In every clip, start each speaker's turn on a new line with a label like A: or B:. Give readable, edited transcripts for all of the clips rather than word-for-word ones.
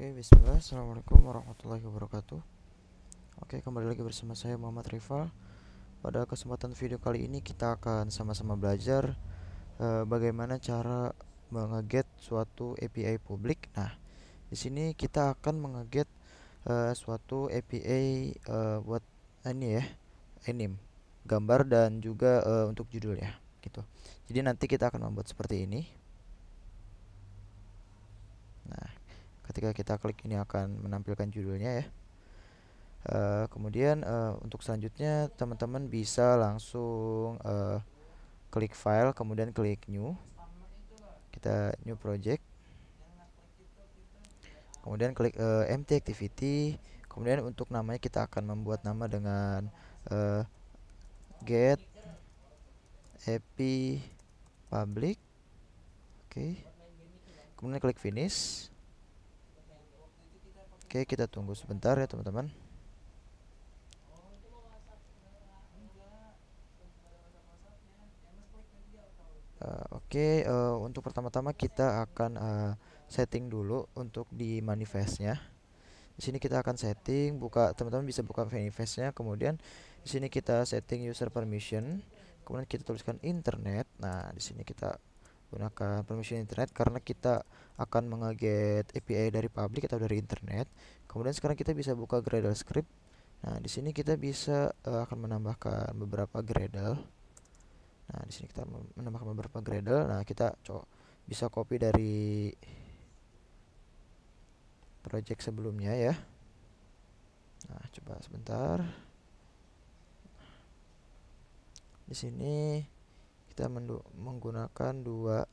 A: Oke, bismillah. Assalamualaikum warahmatullahi wabarakatuh. Oke, kembali lagi bersama saya Muhammad Rival. Pada kesempatan video kali ini kita akan sama-sama belajar bagaimana cara mengeget suatu API publik. Nah, di sini kita akan mengeget suatu API buat ini ya, anime, gambar dan juga untuk judul ya, gitu. Jadi nanti kita akan membuat seperti ini. Nah, ketika kita klik ini akan menampilkan judulnya ya. Kemudian untuk selanjutnya teman-teman bisa langsung klik file, kemudian klik new. Kita new project. Kemudian klik empty activity. Kemudian untuk namanya kita akan membuat nama dengan get API public. Oke. Kemudian klik finish. Oke, kita tunggu sebentar ya teman-teman. Oke, untuk pertama-tama kita akan setting dulu untuk di manifestnya. Di sini kita akan setting, teman-teman bisa buka manifestnya. Kemudian di sini kita setting user permission. Kemudian kita tuliskan internet. Nah, di sini kita gunakan permission internet karena kita akan mengeget API dari public atau dari internet. Kemudian sekarang kita bisa buka Gradle script. Nah, di sini kita bisa akan menambahkan beberapa Gradle. Nah, di sini kita menambahkan beberapa Gradle. Nah, kita bisa copy dari project sebelumnya ya. Nah, coba sebentar. Di sini kita menggunakan dua.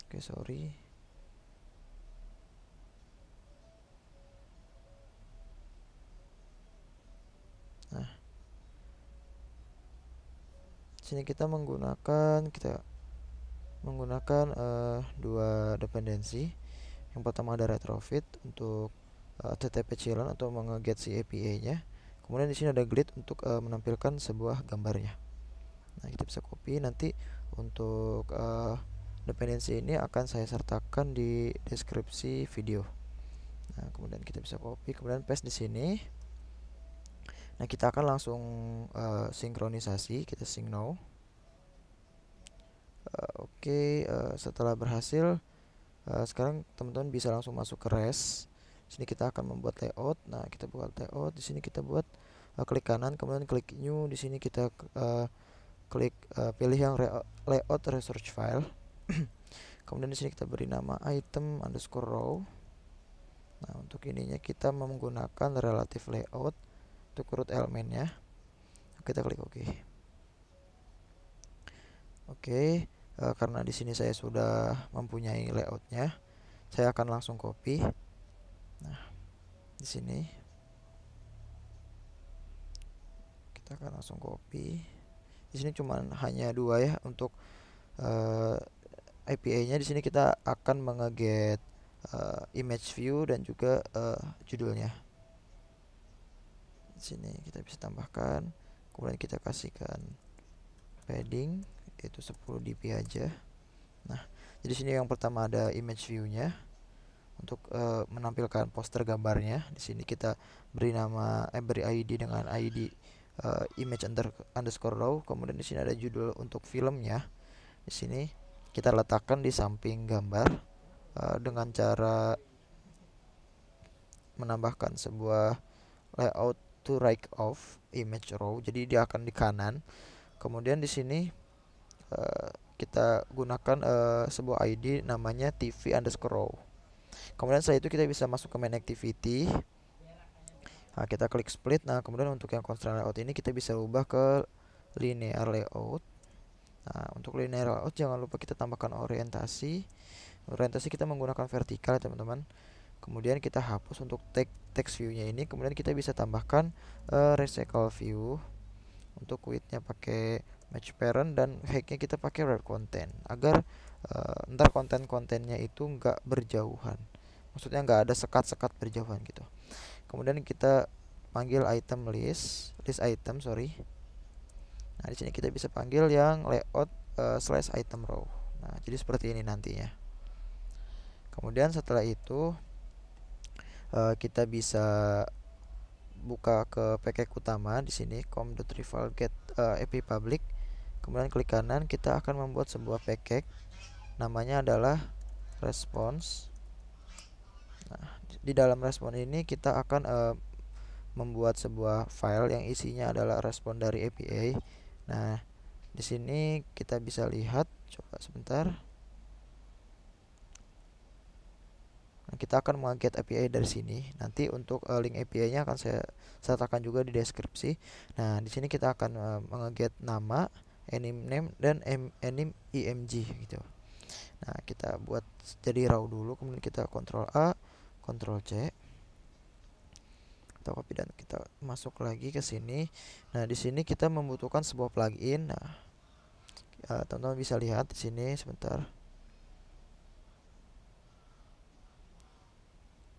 A: Oke, sorry. Nah, sini kita menggunakan dua dependensi. Yang pertama ada retrofit untuk TTP children atau mengeget si API-nya. Kemudian di sini ada glid untuk menampilkan sebuah gambarnya. Nah, kita bisa copy. Nanti untuk dependensi ini akan saya sertakan di deskripsi video. Nah, kemudian kita bisa copy, kemudian paste di sini. Nah, kita akan langsung sinkronisasi. Kita sync now. Oke, setelah berhasil, sekarang teman-teman bisa langsung masuk ke REST. Sini kita akan membuat layout. Nah, kita buat layout. Di sini kita buat klik kanan, kemudian klik new. Di sini kita klik pilih yang layout research file. Kemudian di sini kita beri nama item_row. Nah, untuk ininya kita menggunakan relative layout untuk root elemennya. Kita klik OK. Oke, karena di sini saya sudah mempunyai layoutnya, saya akan langsung copy. Nah, di sini kita akan langsung copy. Di sini cuma hanya dua ya untuk API-nya. Di sini kita akan mengeget image view dan juga judulnya. Di sini kita bisa tambahkan, kemudian kita kasihkan padding yaitu 10 dp aja. Nah, jadi sini yang pertama ada image view-nya untuk menampilkan poster gambarnya. Di sini kita beri ID dengan ID image_row. Kemudian di sini ada judul untuk filmnya. Di sini kita letakkan di samping gambar dengan cara menambahkan sebuah layout to right of image row. Jadi dia akan di kanan. Kemudian di sini kita gunakan sebuah ID namanya TV_row. Kemudian setelah itu kita bisa masuk ke main activity. Nah, kita klik split. Nah, kemudian untuk yang constraint layout ini kita bisa ubah ke linear layout. Nah, untuk linear layout jangan lupa kita tambahkan orientasi. Orientasi kita menggunakan vertikal ya teman-teman. Kemudian kita hapus untuk text view-nya ini. Kemudian kita bisa tambahkan recycle view. Untuk width-nya pakai match parent dan height-nya kita pakai rare content agar ntar konten-kontennya itu nggak berjauhan. Maksudnya nggak ada sekat-sekat berjauhan gitu. Kemudian kita panggil item list item, sorry. Nah, di sini kita bisa panggil yang layout /item row. Nah, jadi seperti ini nantinya. Kemudian setelah itu kita bisa buka ke package utama di sini com.rival get API public. Kemudian klik kanan, kita akan membuat sebuah package namanya adalah response. Nah, di dalam respon ini kita akan membuat sebuah file yang isinya adalah respon dari API. Nah, di sini kita bisa lihat, coba sebentar. Nah, kita akan meng-get API dari sini. Nanti untuk link API-nya akan saya sertakan juga di deskripsi. Nah, di sini kita akan meng-get nama, enum name, dan enum img gitu. Nah, kita buat jadi raw dulu, kemudian kita Ctrl A, Ctrl C. Kita copy dan kita masuk lagi ke sini. Nah, di sini kita membutuhkan sebuah plugin. Nah, teman-teman bisa lihat di sini sebentar.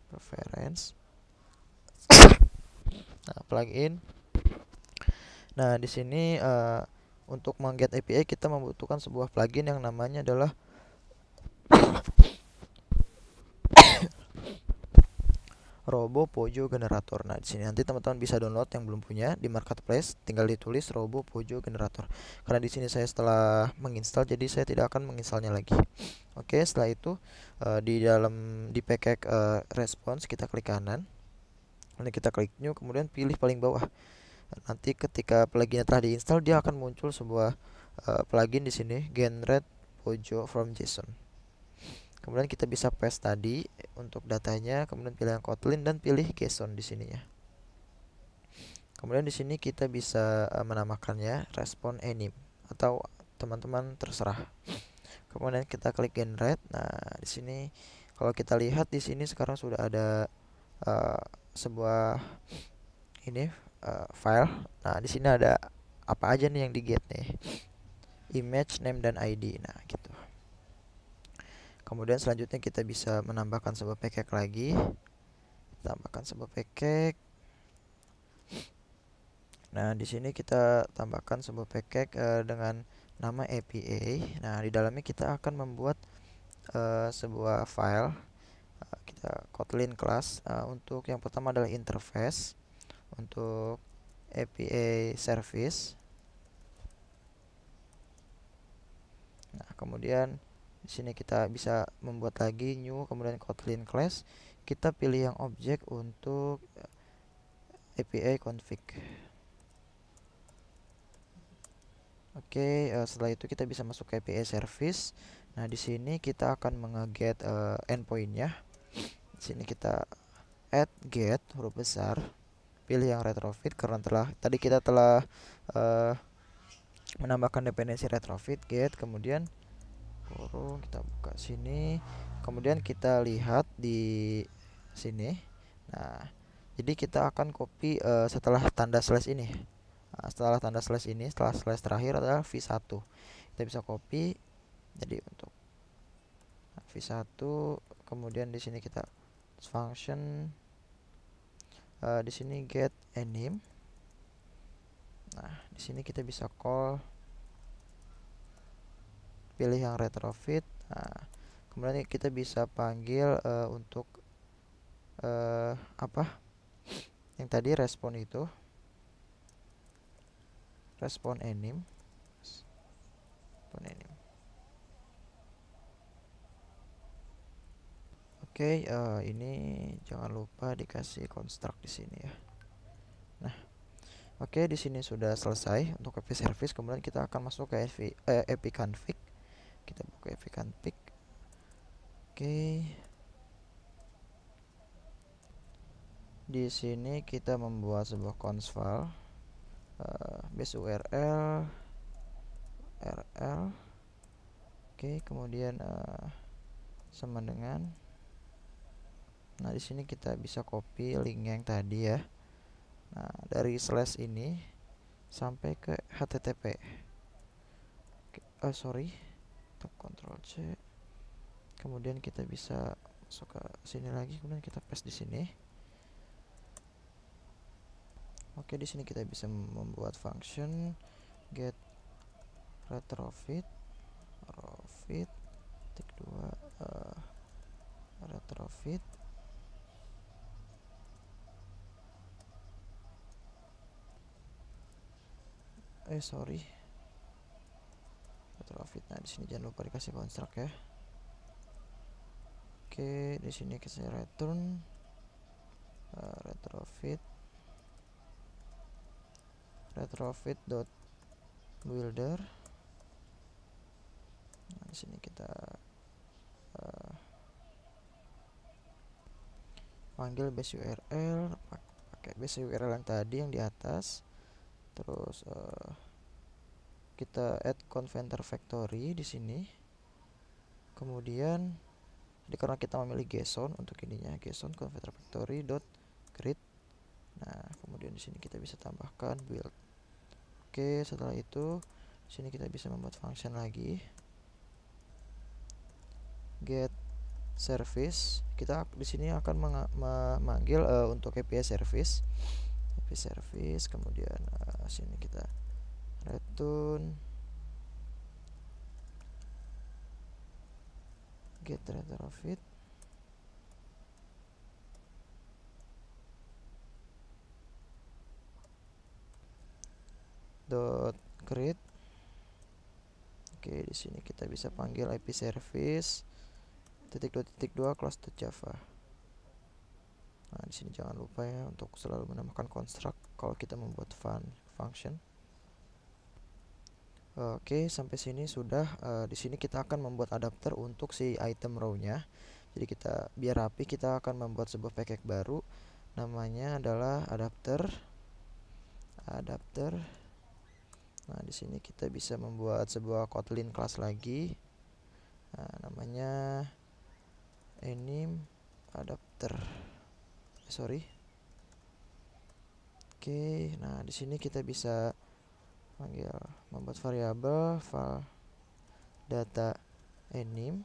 A: Preference. Nah, plugin. Nah, di sini untuk meng-get API kita membutuhkan sebuah plugin yang namanya adalah Robo Pojo Generator. Nah, di sini nanti teman-teman bisa download yang belum punya di marketplace, tinggal ditulis Robo Pojo Generator. Karena di sini saya setelah menginstal, jadi saya tidak akan menginstalnya lagi. Oke, setelah itu di package response kita klik kanan. Nanti kita klik new, kemudian pilih paling bawah. Nanti ketika pluginnya telah diinstal, dia akan muncul sebuah plugin di sini, generate Pojo from JSON. Kemudian kita bisa paste tadi untuk datanya, kemudian pilih yang Kotlin dan pilih JSON di sininya. Kemudian di sini kita bisa menamakannya respon enum atau teman-teman terserah. Kemudian kita klik generate. Nah, di sini kalau kita lihat di sini sekarang sudah ada sebuah ini file. Nah, di sini ada apa aja nih yang di get nih? Image, name, dan ID. Nah, gitu. Kemudian selanjutnya kita bisa menambahkan sebuah package lagi. Tambahkan sebuah package. Nah, di sini kita tambahkan sebuah package dengan nama API. Nah, di dalamnya kita akan membuat sebuah file. Kita Kotlin class. Untuk yang pertama adalah interface. Untuk API service. Nah, kemudian di sini kita bisa membuat lagi new, kemudian Kotlin class. Kita pilih yang objek untuk API config. Oke, setelah itu kita bisa masuk ke API service. Nah, di sini kita akan menge-get endpoint-nya. Di sini kita add get huruf besar. Pilih yang retrofit karena tadi kita telah menambahkan dependensi retrofit get, kemudian kurung, kita buka sini, kemudian kita lihat di sini. Nah, jadi kita akan copy setelah tanda slash ini. Nah, setelah tanda slash ini, setelah slash terakhir adalah v1. Kita bisa copy. Jadi untuk v1, kemudian di sini kita function di sini get enum. Nah, di sini kita bisa call, pilih yang retrofit. Nah, kemudian kita bisa panggil untuk apa yang tadi respon itu, respon enum. Oke, ini jangan lupa dikasih construct di sini ya. Nah, oke, di sini sudah selesai untuk API service. Kemudian kita akan masuk ke API config. Kita buka API config. Oke. Di sini kita membuat sebuah const file base URL rl. Oke, kemudian sama dengan. Nah, di sini kita bisa copy link yang tadi ya. Nah, dari slash ini sampai ke http. Sorry, kita Ctrl C. Kemudian kita bisa masuk ke sini lagi, kemudian kita paste di sini. Oke, di sini kita bisa membuat function get retrofit retrofit titik 2 retrofit retrofit. Nah, di sini jangan lupa dikasih construct ya. Oke, di sini kasih return retrofit dot builder. Nah, di sini kita panggil base URL, pakai base URL yang tadi yang di atas. Terus kita add converter factory di sini. Kemudian karena kita memilih JSON untuk ininya, JSON converter factory dot create. Nah, kemudian di sini kita bisa tambahkan build. Oke, setelah itu di sini kita bisa membuat function lagi. Get service, kita di sini akan memanggil untuk API service, kemudian sini kita return get retrofit dot create. Oke, di sini kita bisa panggil IP service .2 class.java. Nah, di sini jangan lupa ya untuk selalu menambahkan construct kalau kita membuat function. Oke, sampai sini sudah. Di sini kita akan membuat adapter untuk si item row-nya. Jadi kita biar rapi, kita akan membuat sebuah package baru. Namanya adalah adapter. Nah, di sini kita bisa membuat sebuah Kotlin class lagi. Nah, namanya anim adapter. Oke, nah di sini kita bisa panggil membuat variabel file data anim.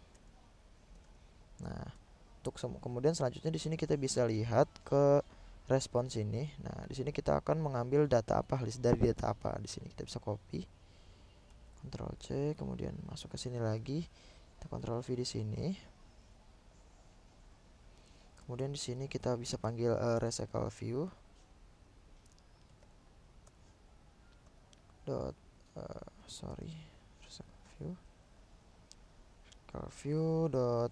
A: Nah, untuk kemudian selanjutnya di sini kita bisa lihat ke respons ini. Nah, di sini kita akan mengambil data apa, list dari data apa. Di sini kita bisa copy, Ctrl C, kemudian masuk ke sini lagi, kita Ctrl V di sini. Kemudian di sini kita bisa panggil recycle view dot recycle view dot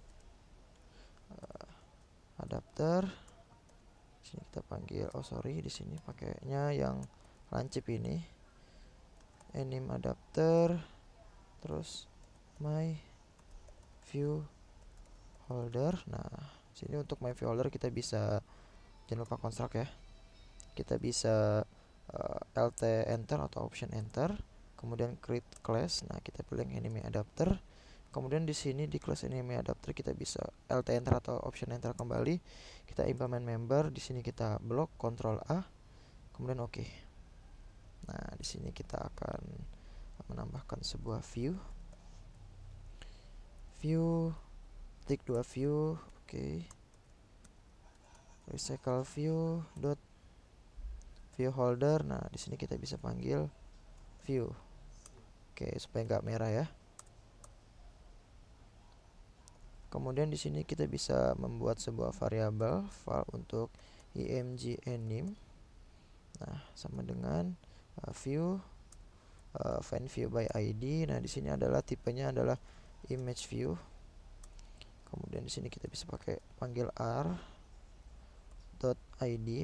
A: adapter. Di sini kita panggil di sini pakainya yang lancip ini, anim adapter, terus my view holder. Nah, sini untuk my view holder kita bisa, jangan lupa construct ya, kita bisa lt enter atau option enter, kemudian create class. Nah, kita pilih anime adapter. Kemudian di sini di class anime adapter kita bisa lt enter atau option enter kembali. Kita implement member, di sini kita blok Ctrl A, kemudian oke. Nah, di sini kita akan menambahkan sebuah view titik 2 view. Oke. Recycle view dot view holder. Nah, di sini kita bisa panggil view. Oke, supaya nggak merah ya. Kemudian di sini kita bisa membuat sebuah variabel file untuk img anim. Nah, sama dengan view find view by id. Nah, di sini adalah tipenya adalah image view. Kemudian di sini kita bisa pakai panggil r.id.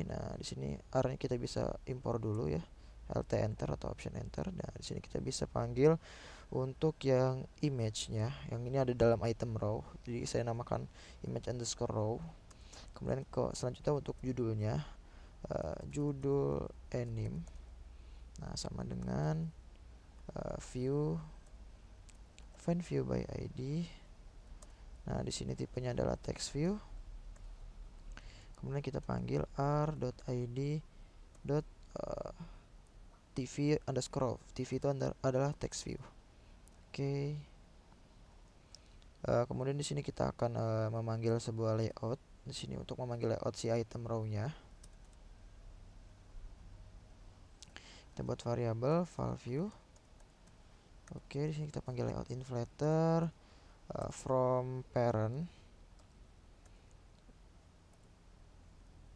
A: Nah, di sini r-nya kita bisa impor dulu ya, lt enter atau option enter. Nah, di sini kita bisa panggil untuk yang image-nya, yang ini ada dalam item row. Jadi saya namakan image underscore row. Kemudian selanjutnya untuk judulnya judul anim. Nah, sama dengan view find view by id. Nah, di sini tipenya adalah text view. Kemudian kita panggil r.id tv underscore tv itu adalah text view. Oke. Kemudian di sini kita akan memanggil sebuah layout. Di sini untuk memanggil layout si item row-nya, kita buat variabel file view. Oke, di sini kita panggil layout inflator. from parent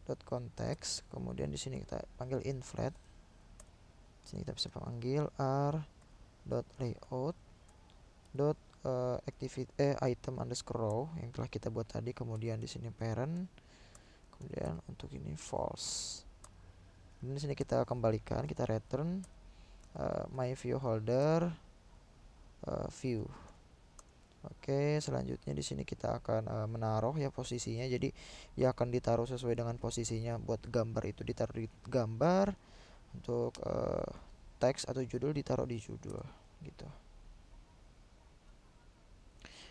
A: dot context, kemudian di sini kita panggil inflat. Sini kita bisa panggil r dot layout dot item underscore row yang telah kita buat tadi, kemudian di sini parent, kemudian untuk ini false. Dan di sini kita kembalikan, kita return my view holder view. Oke, selanjutnya di sini kita akan menaruh ya posisinya. Jadi dia akan ditaruh sesuai dengan posisinya. Buat gambar itu ditaruh di gambar, untuk teks atau judul ditaruh di judul gitu.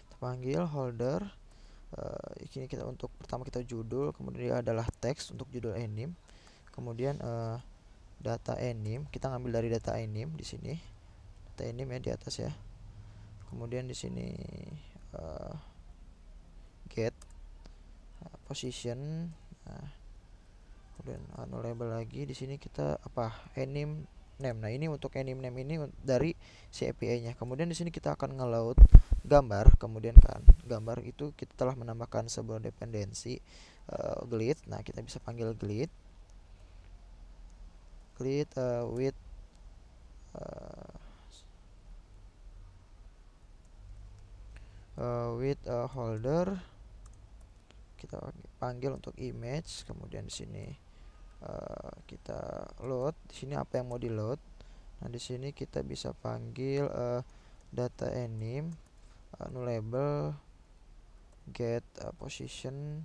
A: Kita panggil holder. Ini kita untuk pertama kita judul, kemudian dia adalah teks untuk judul anime. Kemudian data anime kita ngambil dari data anime di sini. Data anime ya di atas ya. Kemudian di sini get position. Kemudian label lagi di sini kita anime name. Nah, ini untuk anime name ini dari si API-nya. Kemudian di sini kita akan nge-load gambar, kemudian kan gambar itu kita telah menambahkan sebuah dependensi glid. Nah, kita bisa panggil glid with holder. Kita panggil untuk image, kemudian di sini kita load. Di sini apa yang mau di load. Nah, di sini kita bisa panggil data anime nullable get position.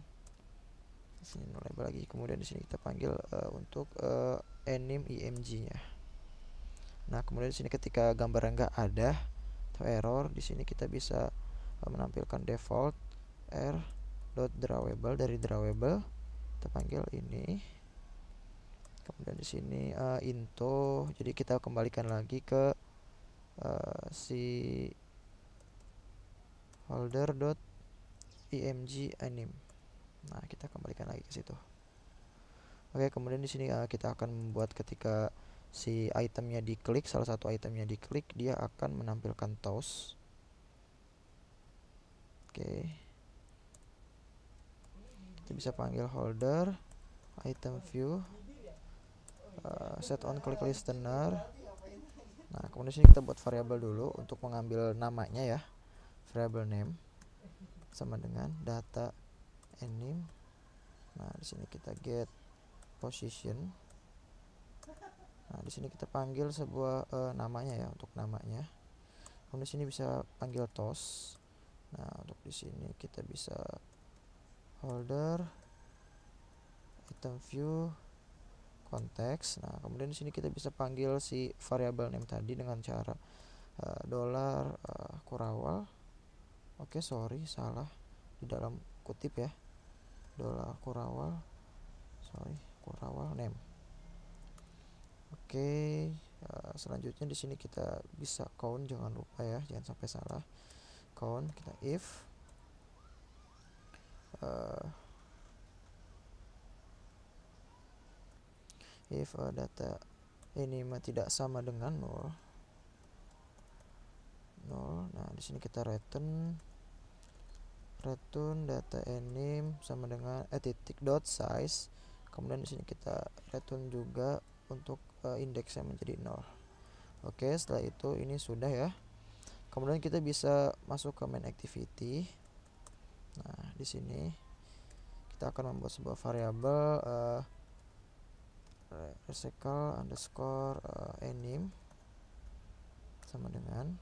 A: Di sini nullable lagi. Kemudian di sini kita panggil untuk anime img nya. Nah, kemudian di sini ketika gambarnya nggak ada atau error, di sini kita bisa menampilkan default r.drawable. Dari drawable kita panggil ini. Kemudian di sini into, jadi kita kembalikan lagi ke si holder.img anime. Nah, kita kembalikan lagi ke situ. Oke, kemudian di sini kita akan membuat ketika si itemnya diklik, salah satu itemnya diklik, dia akan menampilkan toast. Oke, kita bisa panggil holder item view set on click listener. Nah, kemudian sini kita buat variabel dulu untuk mengambil namanya ya, variable name sama dengan data anime. Nah, di sini kita get position. Nah, di sini kita panggil sebuah namanya ya, untuk namanya. Kemudian di sini bisa panggil toast. Nah, untuk di sini kita bisa holder item view konteks. Nah, kemudian di sini kita bisa panggil si variable name tadi dengan cara dollar kurawal. Oke, sorry, salah di dalam kutip ya. Dollar kurawal, sorry, kurawal name. Oke, selanjutnya di sini kita bisa count, jangan lupa ya, jangan sampai salah. Count, kita if data ini tidak sama dengan 0. Nah, di sini kita return data anime sama dengan titik dot size. Kemudian di sini kita return juga untuk indeksnya menjadi 0. Oke, setelah itu ini sudah ya. Kemudian kita bisa masuk ke main activity. Nah, di sini kita akan membuat sebuah variabel recycle underscore anime sama dengan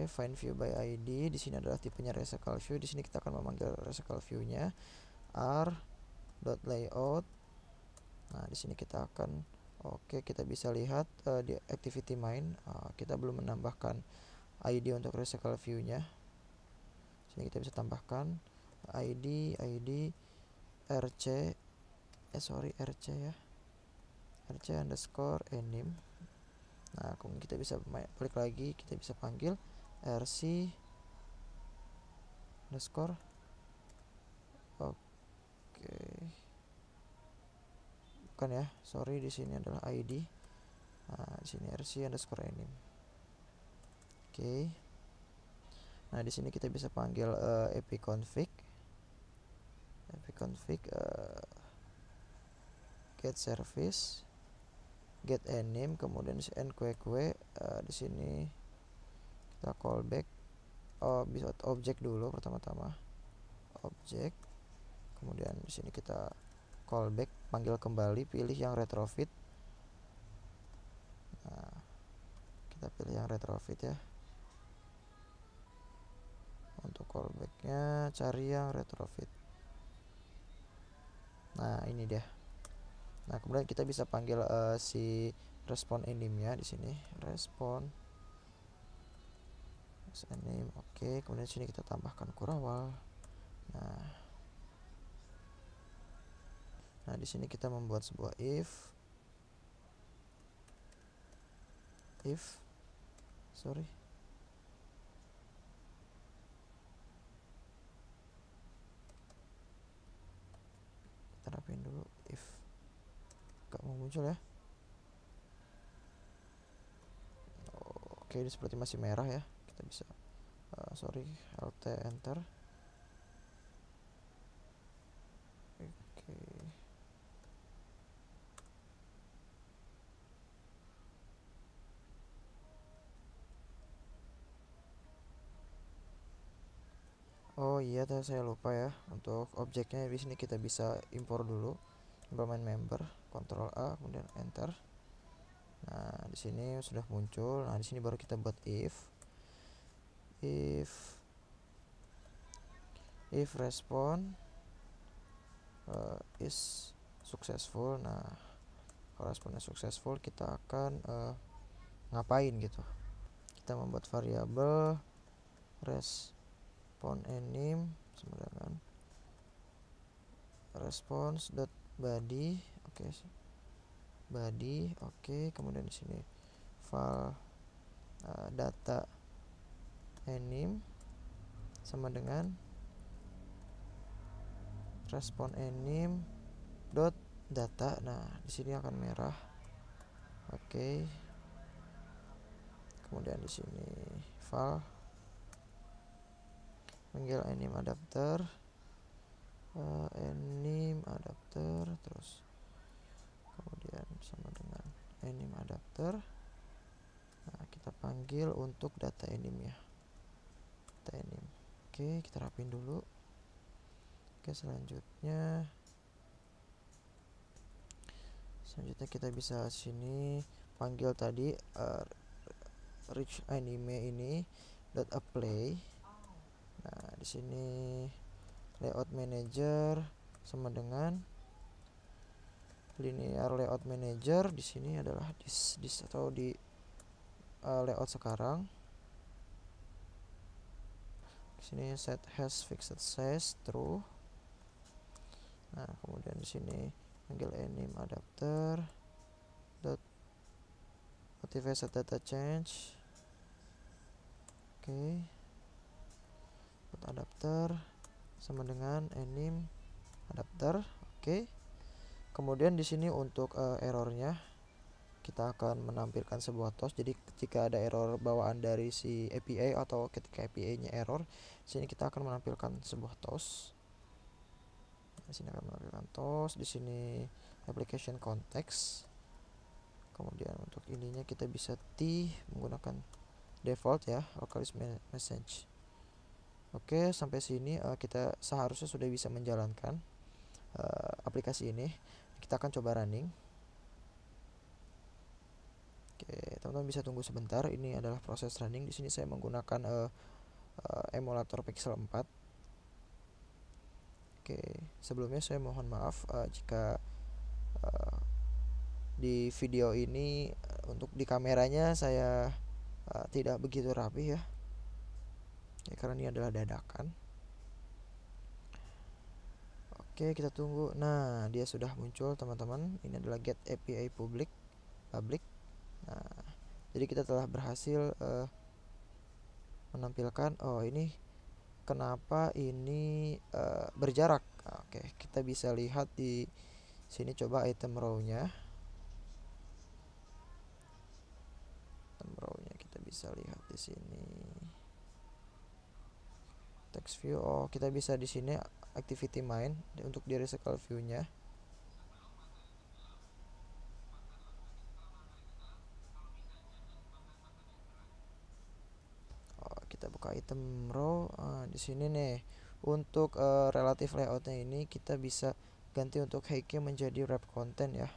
A: find view by ID. Di sini adalah tipenya recycle view. Di sini kita akan memanggil recycle view-nya r.layout. Nah, di sini kita akan kita bisa lihat di activity main kita belum menambahkan ID untuk recycle view-nya. Sini kita bisa tambahkan ID rc ya, rc underscore anime. Nah, kemudian kita bisa klik lagi, kita bisa panggil rc underscore bukan ya, sorry, di sini adalah ID. Nah, di sini rc underscore anime. Nah, di sini kita bisa panggil epconfig get service, get ename, kemudian enqueue. Di sini kita callback bisa objek dulu pertama-tama, objek. Kemudian di sini kita callback, panggil kembali, pilih yang retrofit. Nah, kita pilih yang retrofit ya. Untuk callbacknya cari yang retrofit. Nah, ini dia. Nah, kemudian kita bisa panggil si respon ename-nya di sini, respon ename. Oke, kemudian di sini kita tambahkan kurawal. Nah, di sini kita membuat sebuah kita rapiin dulu, if gak mau muncul ya. Oke, ini seperti masih merah ya. Kita bisa alt enter. Oke. Oh iya, tadi saya lupa ya. Untuk objeknya di sini kita bisa impor dulu. Implement member, Ctrl A, kemudian enter. Nah, di sini sudah muncul. Nah, di sini baru kita buat if respond is successful. Nah, kalau responnya successful, kita akan ngapain gitu. Kita membuat variabel respon ename sama dengan response.body. Oke, body. Oke, kemudian di sini file data ename sama dengan respon ename dot data. Nah, di sini akan merah. Oke. Kemudian di sini file panggil ename adapter, terus kemudian sama dengan ename adapter. Nah, kita panggil untuk data ename ya, data ename. Oke, kita rapin dulu. Oke, selanjutnya kita bisa sini panggil tadi reach anime ini dot apply. Nah, di sini layout manager sama dengan linear layout manager. Di sini adalah this atau di layout sekarang. Di sini set has fixed size true. Nah, kemudian di sini panggil ename adapter dot motive set data change. Oke. Adapter sama dengan ename adapter. Oke. Kemudian di sini untuk errornya kita akan menampilkan sebuah toast. Jadi jika ada error bawaan dari si API atau ketika API-nya error, di sini kita akan menampilkan sebuah toast. Di sini akan menampilkan toast. Di sini application context. Kemudian untuk ininya kita bisa menggunakan default ya, localhost message. Oke, sampai sini kita seharusnya sudah bisa menjalankan aplikasi ini. Kita akan coba running. Oke, teman-teman bisa tunggu sebentar. Ini adalah proses running. Di sini saya menggunakan emulator Pixel 4. Oke, sebelumnya saya mohon maaf jika di video ini untuk di kameranya saya tidak begitu rapi ya. Karena ini adalah dadakan. Oke, kita tunggu. Nah, dia sudah muncul teman-teman. Ini adalah get API public. Nah, jadi kita telah berhasil menampilkan. Oh, ini kenapa ini berjarak. Oke, kita bisa lihat di sini, coba item row-nya. Item row-nya kita bisa lihat di sini. text view. Oh, kita bisa di sini activity main untuk di recycle view-nya. Oh, kita buka item row. Di sini nih untuk relative layoutnya ini kita bisa ganti untuk Heike menjadi wrap content ya.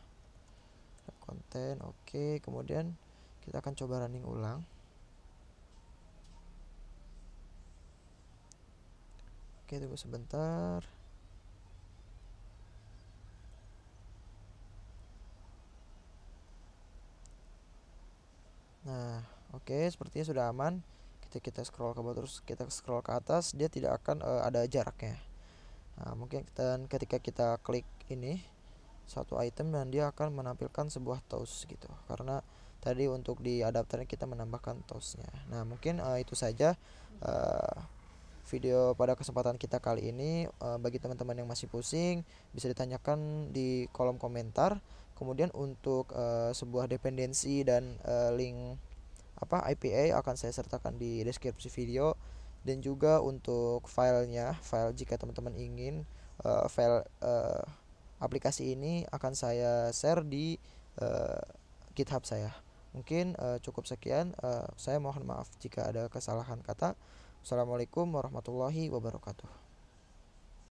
A: Wrap content, oke. Kemudian kita akan coba running ulang. Oke, tunggu sebentar. Nah, oke, sepertinya sudah aman. Kita scroll ke bawah, terus kita scroll ke atas, dia tidak akan ada jaraknya. Nah, mungkin ketika kita klik ini satu item dan dia akan menampilkan sebuah toast gitu. Karena tadi untuk di adapternya kita menambahkan toastnya. Nah, mungkin itu saja uh, video pada kesempatan kita kali ini. Bagi teman-teman yang masih pusing bisa ditanyakan di kolom komentar. Kemudian untuk sebuah dependensi dan link IPA akan saya sertakan di deskripsi video, dan juga untuk file jika teman-teman ingin file aplikasi ini akan saya share di uh, GitHub saya. Mungkin cukup sekian. Saya mohon maaf jika ada kesalahan kata. Assalamualaikum warahmatullahi wabarakatuh.